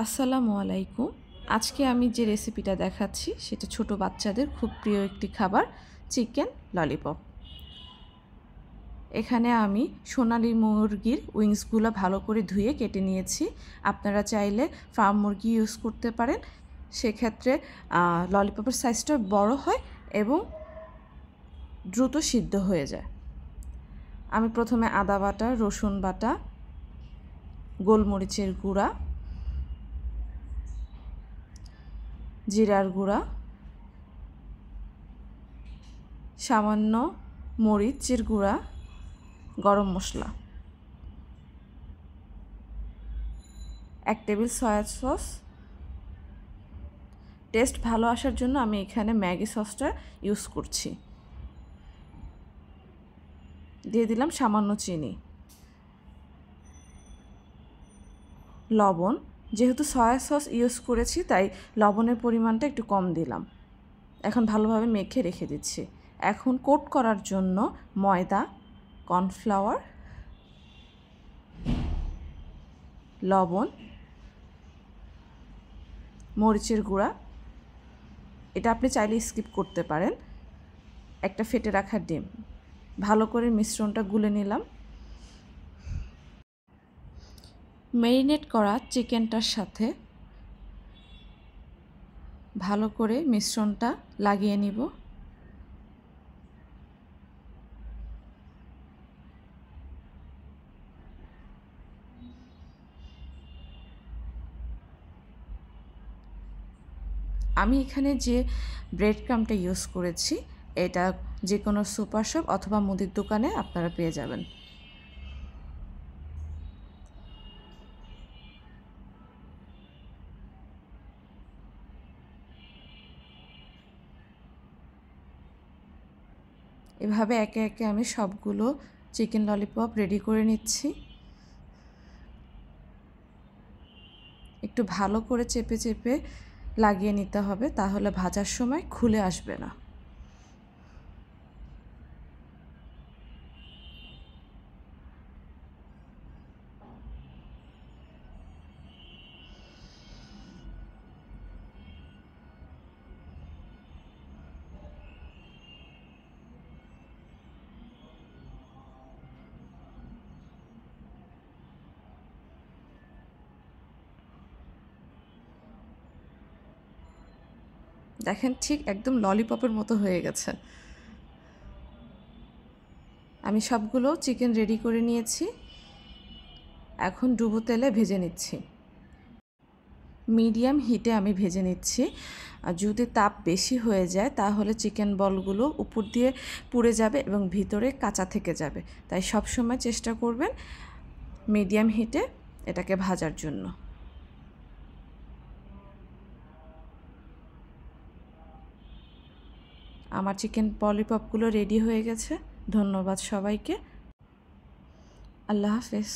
আসসালামু আলাইকুম। আজকে আমি যে রেসিপিটা দেখাচ্ছি সেটা ছোট বাচ্চাদের খুব প্রিয় একটি খাবার, চিকেন ললিপপ। এখানে আমি সোনালী মুরগির উইংসগুলো ভালো করে ধুয়ে কেটে নিয়েছি। আপনারা চাইলে ফার্ম মুরগি ইউজ করতে পারেন, সেক্ষেত্রে ললিপপের সাইজটা বড় হয় এবং দ্রুত সিদ্ধ হয়ে যায়। আমি প্রথমে আদা বাটা, রসুন বাটা, গোলমরিচের গুঁড়া, জিরার গুঁড়া, সামান্য মরিচের গুঁড়া, গরম মশলা, 1 টেবিল সয়া সস, টেস্ট ভালো আসার জন্য আমি এখানে ম্যাগি সসটা ইউজ করছি। দিয়ে দিলাম সামান্য চিনি, লবণ। যেহেতু সয়া সস ইউজ করেছি তাই লবণের পরিমাণটা একটু কম দিলাম। এখন ভালোভাবে মেখে রেখে দিচ্ছি। এখন কোট করার জন্য ময়দা, কর্নফ্লাওয়ার, লবণ, মরিচের গুঁড়া, এটা আপনি চাইলে স্কিপ করতে পারেন, একটা ফেটে রাখা ডিম, ভালো করে মিশ্রণটা গুলে নিলাম। ম্যারিনেট করা চিকেনটার সাথে ভালো করে মিশ্রণটা লাগিয়ে নিব। আমি এখানে যে ব্রেড ক্রাম্বটা ইউজ করেছি এটা যে কোনো সুপার শপ অথবা মুদির দোকানে আপনারা পেয়ে যাবেন। এভাবে একে একে আমি সবগুলো চিকেন ললিপপ রেডি করে নিচ্ছি। একটু ভালো করে চেপে চেপে লাগিয়ে নিতে হবে, তাহলে ভাজার সময় খুলে আসবে না। দেখেন ঠিক একদম ললিপপের মতো হয়ে গেছে। আমি সবগুলো চিকেন রেডি করে নিয়েছি, এখন ডুবো তেলে ভেজে নিচ্ছি। মিডিয়াম হিটে আমি ভেজে নিচ্ছি। আর যদি তাপ বেশি হয়ে যায় তাহলে চিকেন বলগুলো উপর দিয়ে পুড়ে যাবে এবং ভিতরে কাঁচা থেকে যাবে, তাই সবসময় চেষ্টা করবেন মিডিয়াম হিটে এটাকে ভাজার জন্য। আমার চিকেন ললিপপগুলো রেডি হয়ে গেছে। ধন্যবাদ সবাইকে। আল্লাহ হাফেজ।